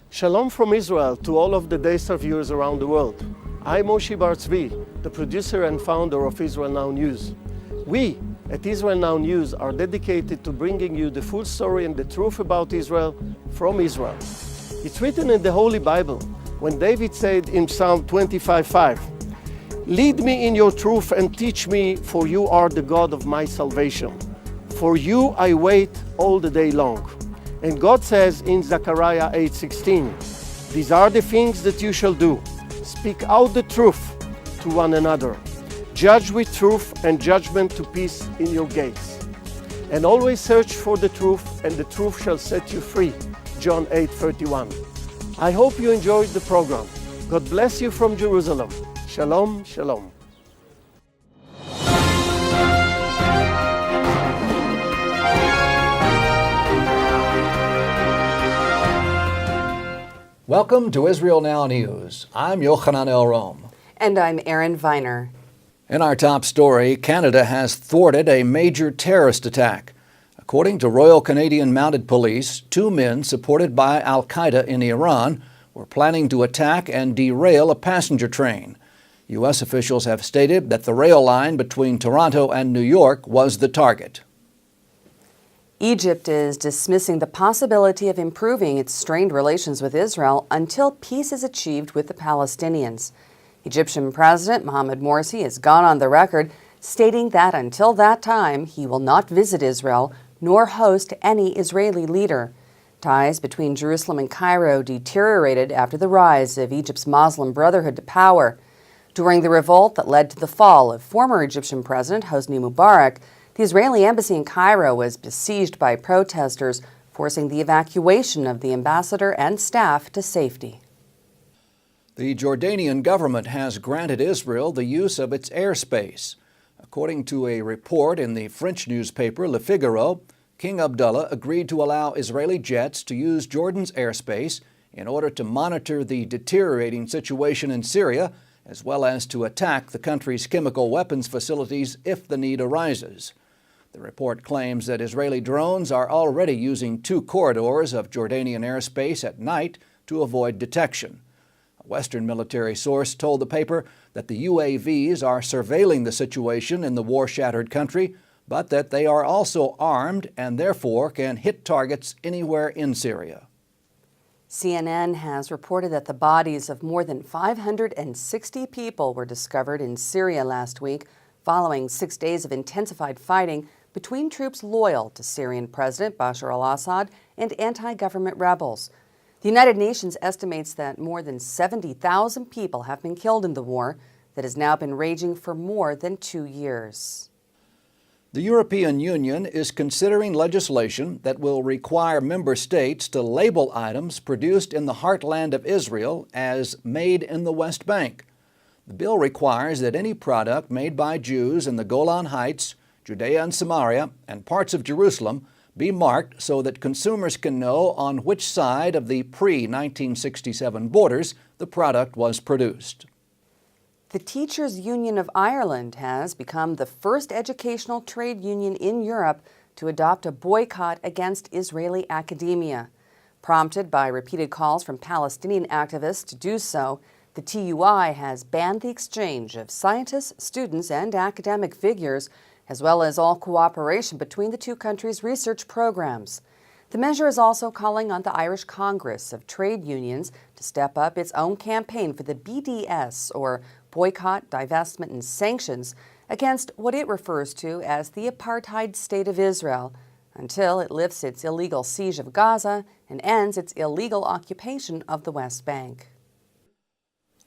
Shalom from Israel to all of the Daystar viewers around the world. I'm Moshe Bar Tzvi, the producer and founder of Israel Now News. We at Israel Now News are dedicated to bringing you the full story and the truth about Israel from Israel. It's written in the Holy Bible when David said in Psalm 25:5, "Lead me in your truth and teach me, for you are the God of my salvation. For you I wait all the day long." And God says in Zechariah 8:16, "These are the things that you shall do. Speak out the truth to one another. Judge with truth and judgment to peace in your gates. And always search for the truth, and the truth shall set you free." John 8:31. I hope you enjoyed the program. God bless you from Jerusalem. Shalom, shalom. Welcome to Israel Now News. I'm Yochanan El-Rom. And I'm Erin Viner. In our top story, Canada has thwarted a major terrorist attack. According to Royal Canadian Mounted Police, 2 men supported by al-Qaeda in Iran were planning to attack and derail a passenger train. U.S. officials have stated that the rail line between Toronto and New York was the target. Egypt is dismissing the possibility of improving its strained relations with Israel until peace is achieved with the Palestinians. Egyptian President Mohamed Morsi has gone on the record stating that until that time he will not visit Israel nor host any Israeli leader. Ties between Jerusalem and Cairo deteriorated after the rise of Egypt's Muslim Brotherhood to power. During the revolt that led to the fall of former Egyptian President Hosni Mubarak, the Israeli embassy in Cairo was besieged by protesters, forcing the evacuation of the ambassador and staff to safety. The Jordanian government has granted Israel the use of its airspace. According to a report in the French newspaper Le Figaro, King Abdullah agreed to allow Israeli jets to use Jordan's airspace in order to monitor the deteriorating situation in Syria, as well as to attack the country's chemical weapons facilities if the need arises. The report claims that Israeli drones are already using 2 corridors of Jordanian airspace at night to avoid detection. A Western military source told the paper that the UAVs are surveilling the situation in the war-shattered country, but that they are also armed and therefore can hit targets anywhere in Syria. CNN has reported that the bodies of more than 560 people were discovered in Syria last week, following 6 days of intensified fighting between troops loyal to Syrian President Bashar al-Assad and anti-government rebels. The United Nations estimates that more than 70,000 people have been killed in the war that has now been raging for more than 2 years. The European Union is considering legislation that will require member states to label items produced in the heartland of Israel as made in the West Bank. The bill requires that any product made by Jews in the Golan Heights, Judea and Samaria, and parts of Jerusalem be marked so that consumers can know on which side of the pre-1967 borders the product was produced. The Teachers Union of Ireland has become the first educational trade union in Europe to adopt a boycott against Israeli academia. Prompted by repeated calls from Palestinian activists to do so, the TUI has banned the exchange of scientists, students, and academic figures, as well as all cooperation between the 2 countries' research programs. The measure is also calling on the Irish Congress of Trade Unions to step up its own campaign for the BDS, or Boycott, Divestment, and Sanctions, against what it refers to as the apartheid state of Israel, until it lifts its illegal siege of Gaza and ends its illegal occupation of the West Bank.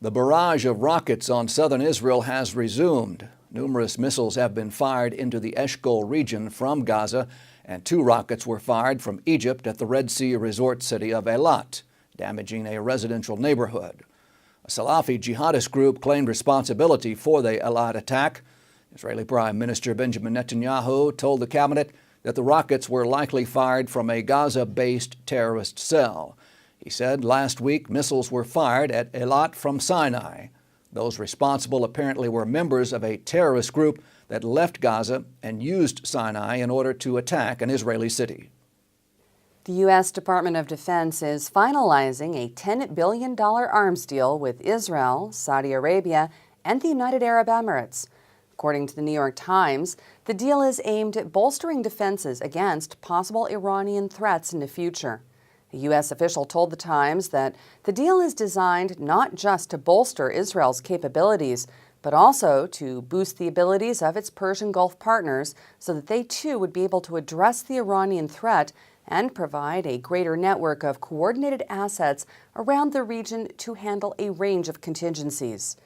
The barrage of rockets on southern Israel has resumed. Numerous missiles have been fired into the Eshkol region from Gaza, and 2 rockets were fired from Egypt at the Red Sea resort city of Eilat, damaging a residential neighborhood. A Salafi jihadist group claimed responsibility for the Eilat attack. Israeli Prime Minister Benjamin Netanyahu told the cabinet that the rockets were likely fired from a Gaza-based terrorist cell. He said last week missiles were fired at Eilat from Sinai. Those responsible apparently were members of a terrorist group that left Gaza and used Sinai in order to attack an Israeli city. The U.S. Department of Defense is finalizing a $10 billion arms deal with Israel, Saudi Arabia, and the United Arab Emirates. According to the New York Times, the deal is aimed at bolstering defenses against possible Iranian threats in the future. A U.S. official told the Times that the deal is designed not just to bolster Israel's capabilities, but also to boost the abilities of its Persian Gulf partners so that they too would be able to address the Iranian threat and provide a greater network of coordinated assets around the region to handle a range of contingencies.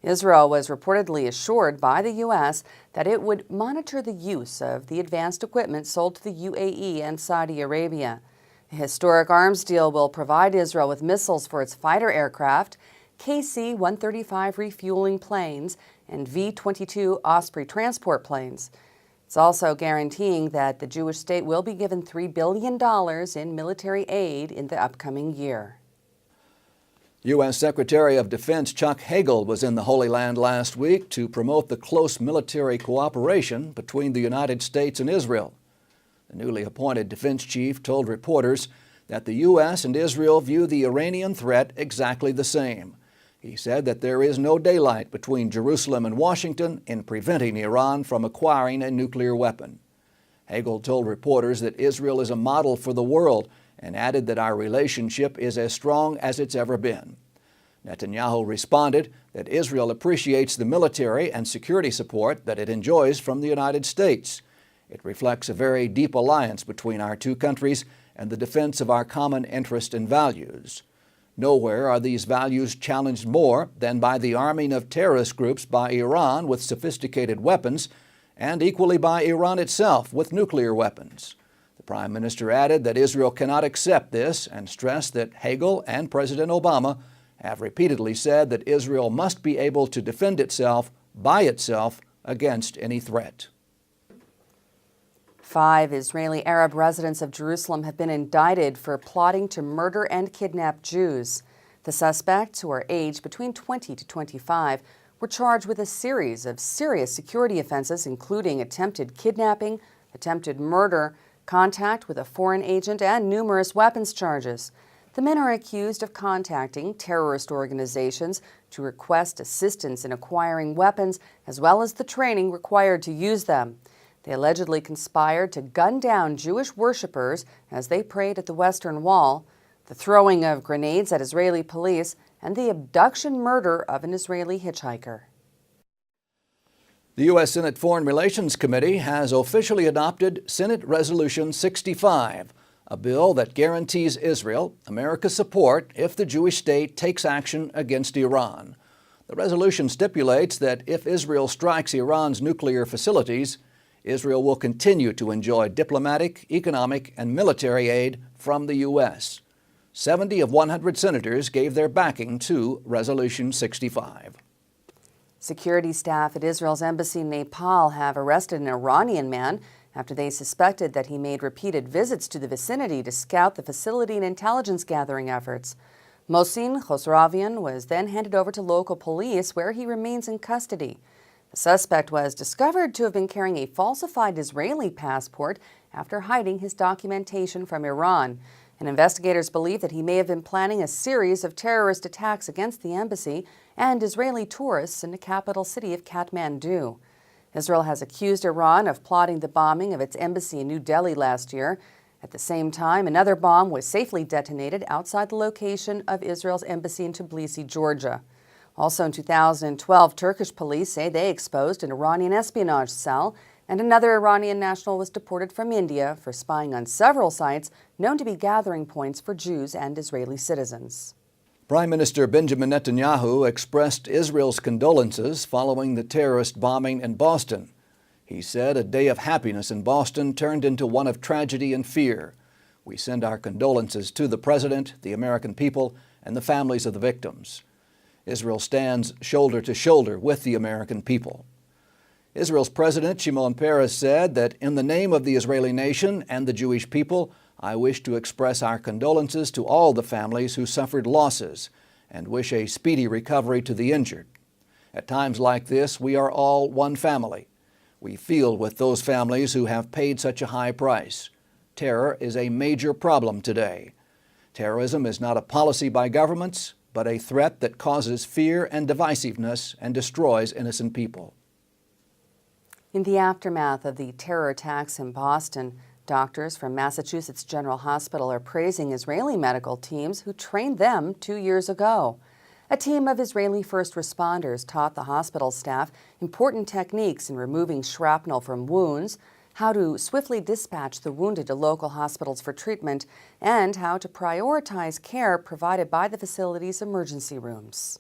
Israel was reportedly assured by the U.S. that it would monitor the use of the advanced equipment sold to the UAE and Saudi Arabia. The historic arms deal will provide Israel with missiles for its fighter aircraft, KC-135 refueling planes, and V-22 Osprey transport planes. It's also guaranteeing that the Jewish state will be given $3 billion in military aid in the upcoming year. U.S. Secretary of Defense Chuck Hagel was in the Holy Land last week to promote the close military cooperation between the United States and Israel. The newly appointed defense chief told reporters that the U.S. and Israel view the Iranian threat exactly the same. He said that there is no daylight between Jerusalem and Washington in preventing Iran from acquiring a nuclear weapon. Hagel told reporters that Israel is a model for the world and added that our relationship is as strong as it's ever been. Netanyahu responded that Israel appreciates the military and security support that it enjoys from the United States. It reflects a very deep alliance between our two countries and the defense of our common interest and values. Nowhere are these values challenged more than by the arming of terrorist groups by Iran with sophisticated weapons, and equally by Iran itself with nuclear weapons. The Prime Minister added that Israel cannot accept this and stressed that Hagel and President Obama have repeatedly said that Israel must be able to defend itself by itself against any threat. 5 Israeli Arab residents of Jerusalem have been indicted for plotting to murder and kidnap Jews. The suspects, who are aged between 20 to 25, were charged with a series of serious security offenses, including attempted kidnapping, attempted murder, contact with a foreign agent, and numerous weapons charges. The men are accused of contacting terrorist organizations to request assistance in acquiring weapons, as well as the training required to use them. They allegedly conspired to gun down Jewish worshippers as they prayed at the Western Wall, the throwing of grenades at Israeli police, and the abduction murder of an Israeli hitchhiker. The U.S. Senate Foreign Relations Committee has officially adopted Senate Resolution 65, a bill that guarantees Israel America's support if the Jewish state takes action against Iran. The resolution stipulates that if Israel strikes Iran's nuclear facilities, Israel will continue to enjoy diplomatic, economic, and military aid from the U.S. 70 of 100 senators gave their backing to Resolution 65. Security staff at Israel's embassy in Nepal have arrested an Iranian man after they suspected that he made repeated visits to the vicinity to scout the facility and intelligence gathering efforts. Mohsin Khosravian was then handed over to local police, where he remains in custody. The suspect was discovered to have been carrying a falsified Israeli passport after hiding his documentation from Iran. And investigators believe that he may have been planning a series of terrorist attacks against the embassy and Israeli tourists in the capital city of Kathmandu. Israel has accused Iran of plotting the bombing of its embassy in New Delhi last year. At the same time, another bomb was safely detonated outside the location of Israel's embassy in Tbilisi, Georgia. Also in 2012, Turkish police say they exposed an Iranian espionage cell, and another Iranian national was deported from India for spying on several sites known to be gathering points for Jews and Israeli citizens. Prime Minister Benjamin Netanyahu expressed Israel's condolences following the terrorist bombing in Boston. He said a day of happiness in Boston turned into one of tragedy and fear. We send our condolences to the President, the American people, and the families of the victims. Israel stands shoulder to shoulder with the American people. Israel's President Shimon Peres said that in the name of the Israeli nation and the Jewish people, I wish to express our condolences to all the families who suffered losses and wish a speedy recovery to the injured. At times like this, we are all one family. We feel with those families who have paid such a high price. Terror is a major problem today. Terrorism is not a policy by governments, but a threat that causes fear and divisiveness and destroys innocent people. In the aftermath of the terror attacks in Boston, doctors from Massachusetts General Hospital are praising Israeli medical teams who trained them 2 years ago. A team of Israeli first responders taught the hospital staff important techniques in removing shrapnel from wounds, how to swiftly dispatch the wounded to local hospitals for treatment, and how to prioritize care provided by the facility's emergency rooms.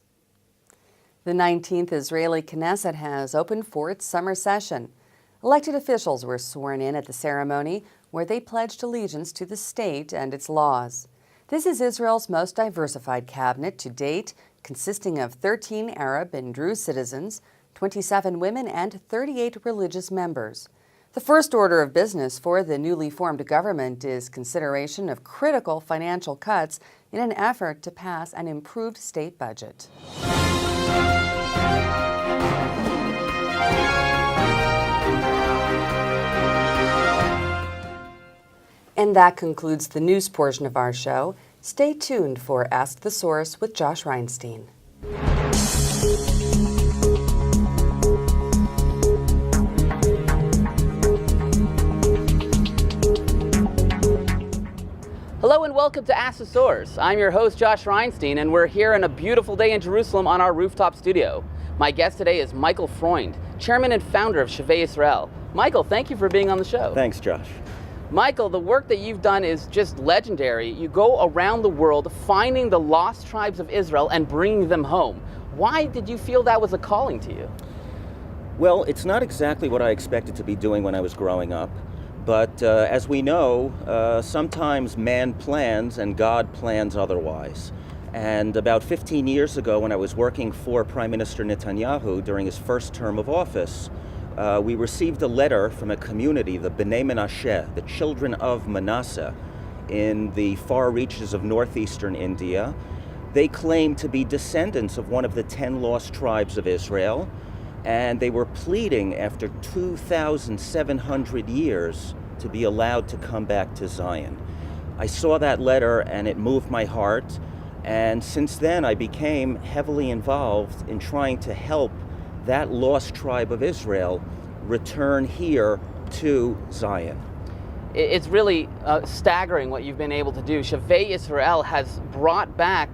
The 19th Israeli Knesset has opened for its summer session. Elected officials were sworn in at the ceremony, where they pledged allegiance to the state and its laws. This is Israel's most diversified cabinet to date, consisting of 13 Arab and Druze citizens, 27 women, and 38 religious members. The first order of business for the newly formed government is consideration of critical financial cuts in an effort to pass an improved state budget. And that concludes the news portion of our show. Stay tuned for Ask the Source with Josh Reinstein. Hello and welcome to Ask the Source. I'm your host, Josh Reinstein, and we're here on a beautiful day in Jerusalem on our rooftop studio. My guest today is Michael Freund, chairman and founder of Shavei Israel. Michael, thank you for being on the show. Thanks, Josh. Michael, the work that you've done is just legendary. You go around the world finding the lost tribes of Israel and bringing them home. Why did you feel that was a calling to you? Well, it's not exactly what I expected to be doing when I was growing up. But as we know, sometimes man plans and God plans otherwise. And about 15 years ago, when I was working for Prime Minister Netanyahu during his first term of office, we received a letter from a community, the Bnei Menashe, the children of Manasseh, in the far reaches of northeastern India. They claimed to be descendants of one of the 10 lost tribes of Israel, and they were pleading after 2,700 years to be allowed to come back to Zion. I saw that letter and it moved my heart, and since then I became heavily involved in trying to help that lost tribe of Israel return here to Zion. It's really staggering what you've been able to do. Shavei Israel has brought back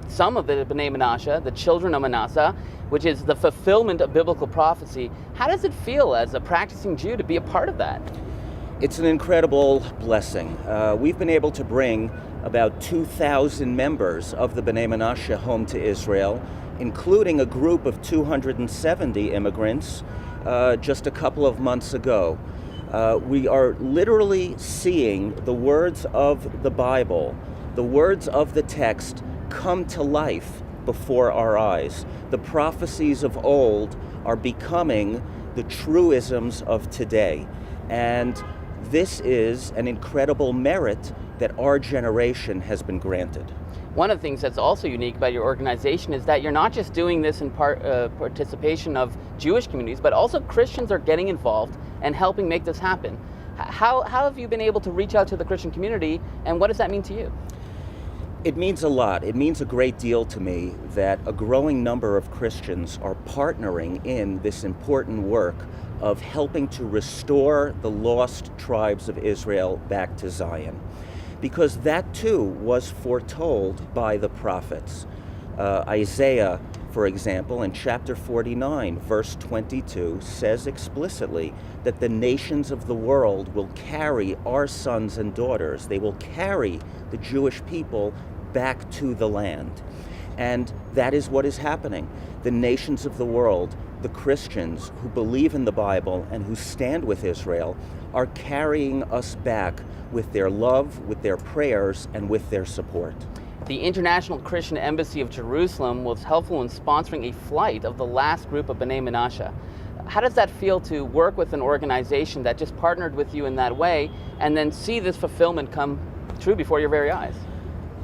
some of the Bnei Menashe, the children of Manasseh, which is the fulfillment of biblical prophecy. How does it feel as a practicing Jew to be a part of that? It's an incredible blessing. We've been able to bring about 2,000 members of the Bnei Menashe home to Israel, including a group of 270 immigrants just a couple of months ago. We are literally seeing the words of the Bible, the words of the text, come to life before our eyes. The prophecies of old are becoming the truisms of today. And this is an incredible merit that our generation has been granted. One of the things that's also unique about your organization is that you're not just doing this in participation of Jewish communities, but also Christians are getting involved and helping make this happen. How have you been able to reach out to the Christian community, and what does that mean to you? It means a lot. It means a great deal to me that a growing number of Christians are partnering in this important work of helping to restore the lost tribes of Israel back to Zion. Because that too was foretold by the prophets. Isaiah, for example, in chapter 49, verse 22, says explicitly that the nations of the world will carry our sons and daughters. They will carry the Jewish people back to the land. And that is what is happening. The nations of the world, the Christians who believe in the Bible and who stand with Israel, are carrying us back with their love, with their prayers, and with their support. The International Christian Embassy of Jerusalem was helpful in sponsoring a flight of the last group of Bnei Menashe. How does that feel to work with an organization that just partnered with you in that way and then see this fulfillment come true before your very eyes?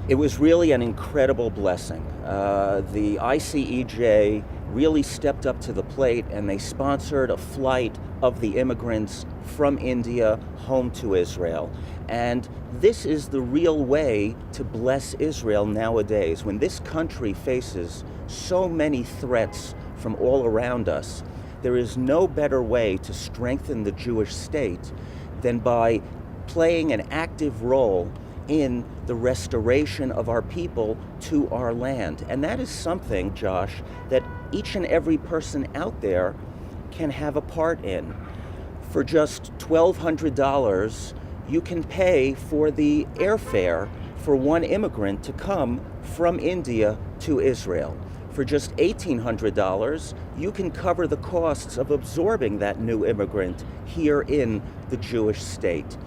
It was really an incredible blessing. The ICJ really stepped up to the plate, and they sponsored a flight of the immigrants from India home to Israel. And this is the real way to bless Israel nowadays. When this country faces so many threats from all around us, there is no better way to strengthen the Jewish state than by playing an active role in the restoration of our people to our land. And that is something, Josh, that each and every person out there can have a part in. For just $1,200, you can pay for the airfare for one immigrant to come from India to Israel. For just $1,800, you can cover the costs of absorbing that new immigrant here in the Jewish state.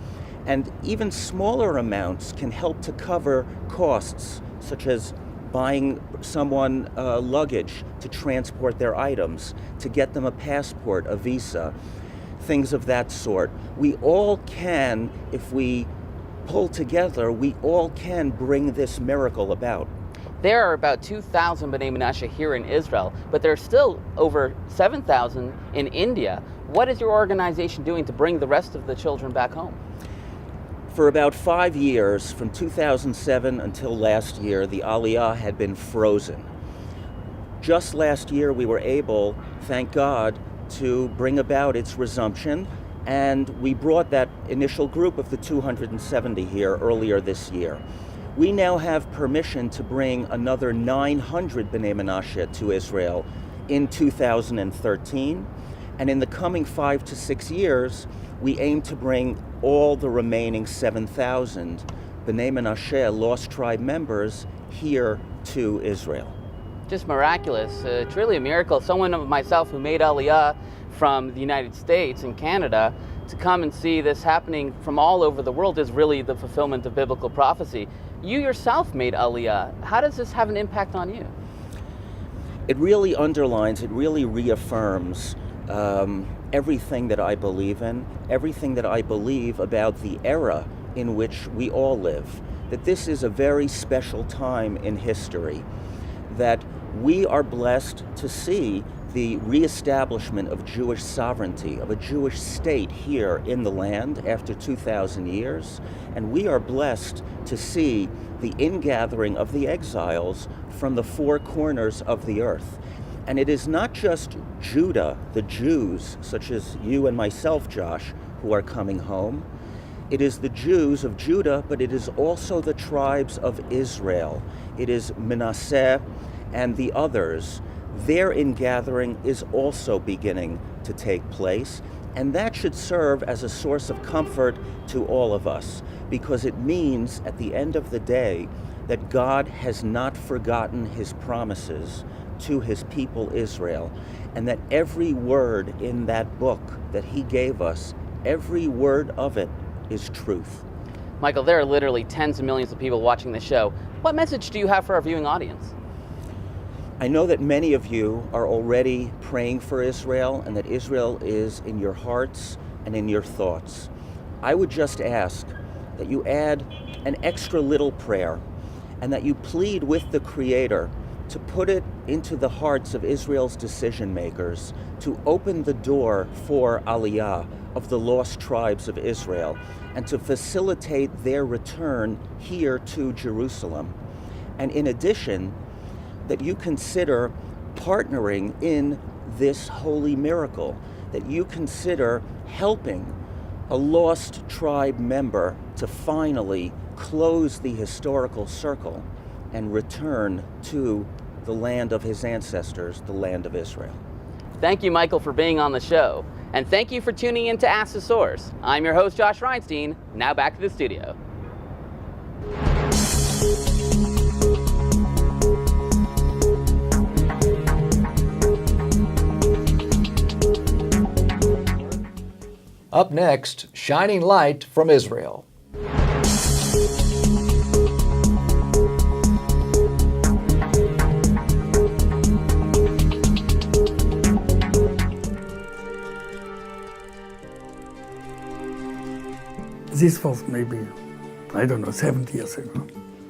And even smaller amounts can help to cover costs, such as buying someone luggage to transport their items, to get them a passport, a visa, things of that sort. We all can, if we pull together, we all can bring this miracle about. There are about 2,000 B'nai Menashe here in Israel, but there are still over 7,000 in India. What is your organization doing to bring the rest of the children back home? For about 5 years, from 2007 until last year, the Aliyah had been frozen. Just last year, we were able, thank God, to bring about its resumption, and we brought that initial group of the 270 here earlier this year. We now have permission to bring another 900 B'nai Menashe to Israel in 2013, and in the coming 5 to 6 years, we aim to bring all the remaining 7,000 B'nai Menashe Lost Tribe members here to Israel. Just miraculous. It's really a miracle. Someone of myself who made Aliyah from the United States and Canada to come and see this happening from all over the world is really the fulfillment of biblical prophecy. You yourself made Aliyah. How does this have an impact on you? It really underlines, it really reaffirms everything that I believe in, everything that I believe about the era in which we all live, that this is a very special time in history, that we are blessed to see the reestablishment of Jewish sovereignty, of a Jewish state here in the land after 2,000 years, and we are blessed to see the ingathering of the exiles from the four corners of the earth. And it is not just Judah, the Jews, such as you and myself, Josh, who are coming home. It is the Jews of Judah, but it is also the tribes of Israel. It is Manasseh and the others. Their ingathering is also beginning to take place, and that should serve as a source of comfort to all of us, because it means at the end of the day that God has not forgotten his promises to his people Israel, and that every word in that book that he gave us, every word of it is truth. Michael, there are literally tens of millions of people watching this show. What message do you have for our viewing audience? I know that many of you are already praying for Israel, and that Israel is in your hearts and in your thoughts. I would just ask that you add an extra little prayer, and that you plead with the Creator to put it into the hearts of Israel's decision makers to open the door for Aliyah of the lost tribes of Israel, and to facilitate their return here to Jerusalem. And in addition, that you consider partnering in this holy miracle, that you consider helping a lost tribe member to finally close the historical circle and return to the land of his ancestors, the land of Israel. Thank you, Michael, for being on the show. And thank you for tuning in to Ask the Source. I'm your host, Josh Reinstein. Now back to the studio. Up next, shining light from Israel. This was maybe, I don't know, 70 years ago.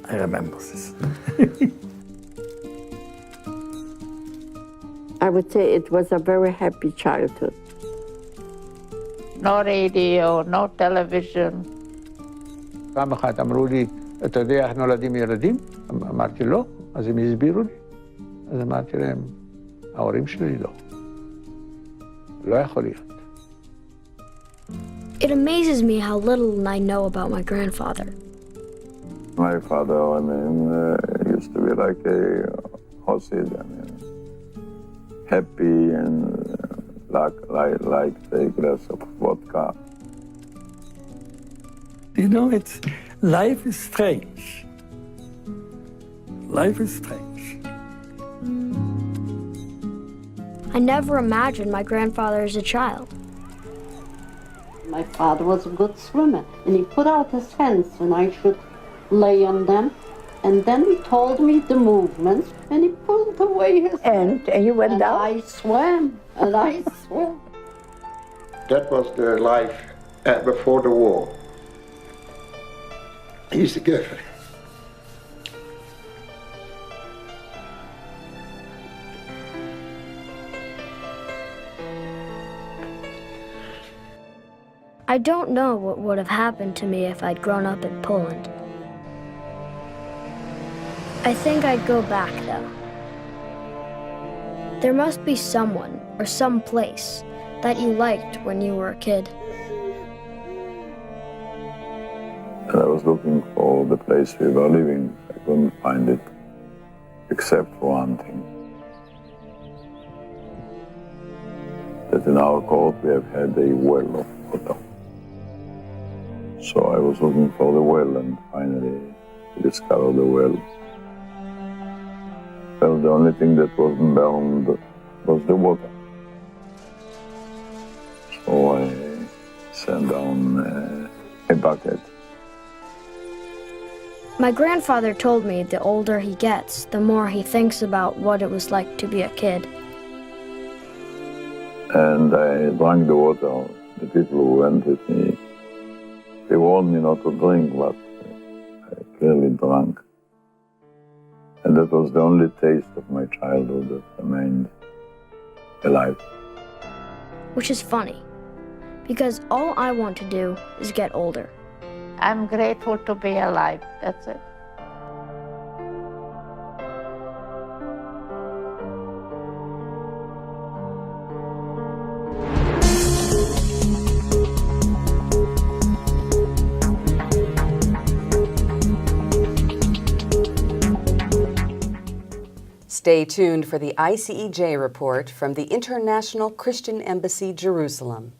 I remember this. I would say it was a very happy childhood. No radio, no television. פעם אחת אמרו לי, אתה יודע איך נולדים ילדים? אמרתי לא, אז הם הסבירו לי. אז אמרתי להם, ההורים שלי לא. לא יכול להיות. It amazes me how little I know about my grandfather. My father, used to be like a hostage, happy and like a glass of vodka. You know, life is strange. Life is strange. I never imagined my grandfather as a child. My father was a good swimmer, and he put out his hands and I should lay on them, and then he told me the movements, and he pulled away his hands. And you went down? I swam, and I swam. That was the life before the war. He's the giver. I don't know what would have happened to me if I'd grown up in Poland. I think I'd go back, though. There must be someone or some place that you liked when you were a kid. And I was looking for the place we were living. I couldn't find it, except for one thing. That in our court we have had a well of water. So I was looking for the well, and finally discovered the well. Well, the only thing that wasn't burned was the water. So I sent down a bucket. My grandfather told me the older he gets, the more he thinks about what it was like to be a kid. And I drank the water. The people who went with me, they warned me not to drink, but I clearly drank. And that was the only taste of my childhood that remained alive. Which is funny, because all I want to do is get older. I'm grateful to be alive, that's it. Stay tuned for the ICJ report from the International Christian Embassy, Jerusalem.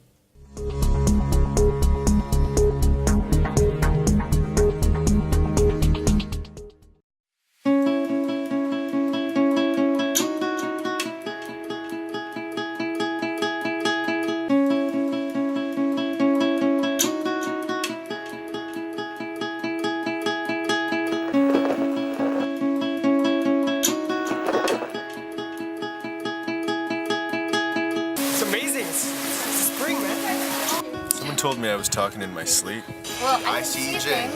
Told me I was talking in my sleep. Well, ICJ,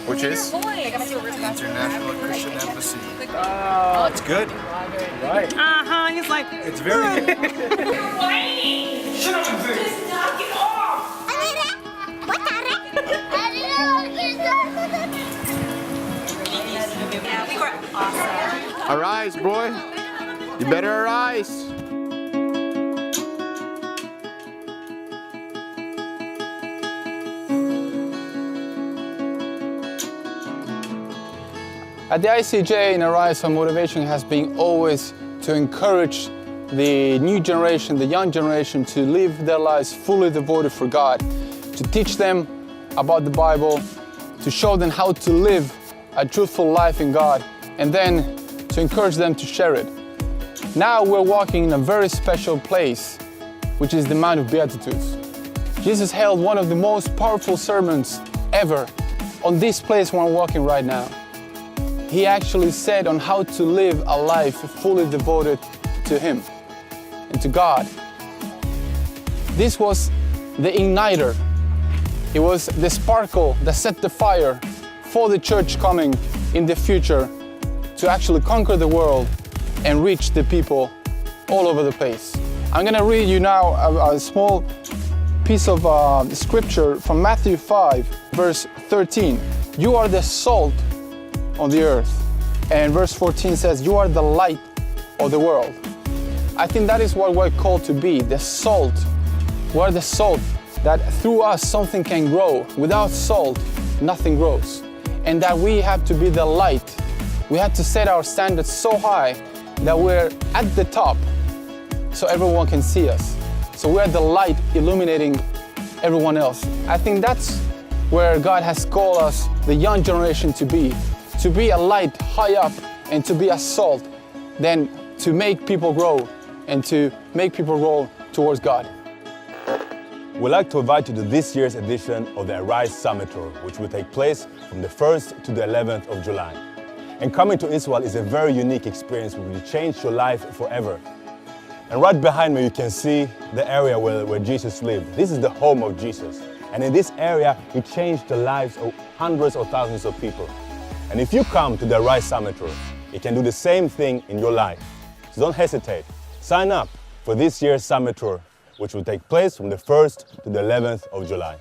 which is the International Christian Embassy. Oh, it's good. Right. He's like, it's very good. Shut up and think. Just knock it off. I think we're awesome. Arise, boy. You better arise. At the ICJ, in Arise, our motivation has been always to encourage the new generation, the young generation, to live their lives fully devoted for God, to teach them about the Bible, to show them how to live a truthful life in God, and then to encourage them to share it. Now we're walking in a very special place, which is the Mount of Beatitudes. Jesus held one of the most powerful sermons ever on this place where I'm walking right now. He actually said on how to live a life fully devoted to Him and to God. This was the igniter. It was the sparkle that set the fire for the church coming in the future to actually conquer the world and reach the people all over the place. I'm going to read you now a small piece of scripture from Matthew 5, verse 13. You are the salt on the earth. And verse 14 says, you are the light of the world. I think that is what we're called to be, the salt. We're the salt that through us something can grow. Without salt, nothing grows. And that we have to be the light. We have to set our standards so high that we're at the top so everyone can see us. So we're the light illuminating everyone else. I think that's where God has called us, the young generation, to be a light high up and to be a salt, then to make people grow and to make people grow towards God. We'd like to invite you to this year's edition of the Arise Summit Tour, which will take place from the 1st to the 11th of July. And coming to Israel is a very unique experience which will change your life forever. And right behind me you can see the area where Jesus lived. This is the home of Jesus. And in this area, he changed the lives of hundreds of thousands of people. And if you come to the Arise Summit Tour, you can do the same thing in your life. So don't hesitate. Sign up for this year's Summit Tour, which will take place from the 1st to the 11th of July.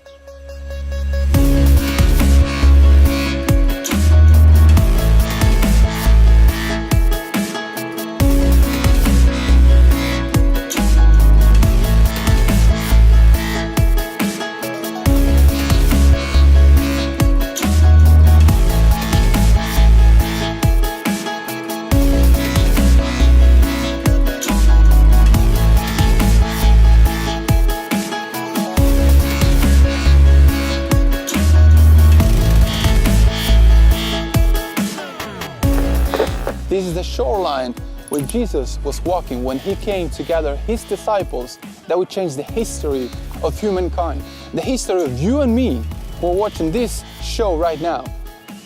This is the shoreline where Jesus was walking when he came to gather his disciples that would change the history of humankind, the history of you and me who are watching this show right now.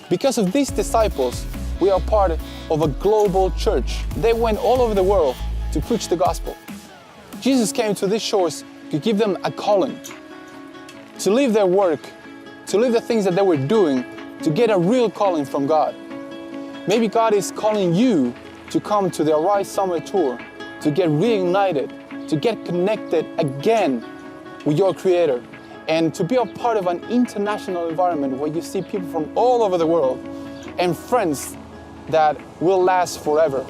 Because of these disciples, we are part of a global church. They went all over the world to preach the gospel. Jesus came to these shores to give them a calling, to leave their work, to leave the things that they were doing, to get a real calling from God. Maybe God is calling you to come to the Arise Summit Tour, to get reignited, to get connected again with your Creator, and to be a part of an international environment where you see people from all over the world and friends that will last forever.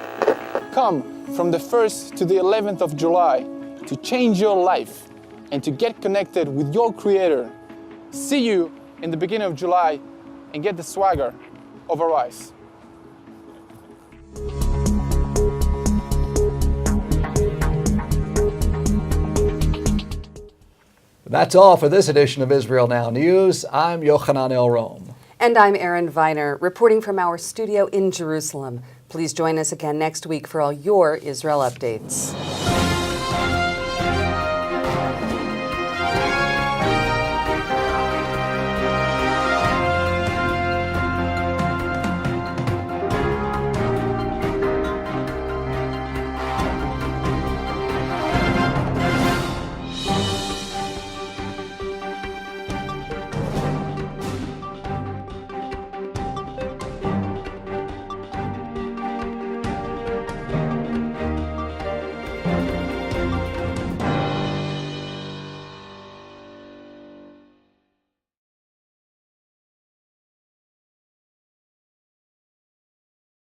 Come from the 1st to the 11th of July to change your life and to get connected with your Creator. See you in the beginning of July and get the swagger of Arise. That's all for this edition of Israel Now News. I'm Yochanan El-Rom. And I'm Erin Viner, reporting from our studio in Jerusalem. Please join us again next week for all your Israel updates.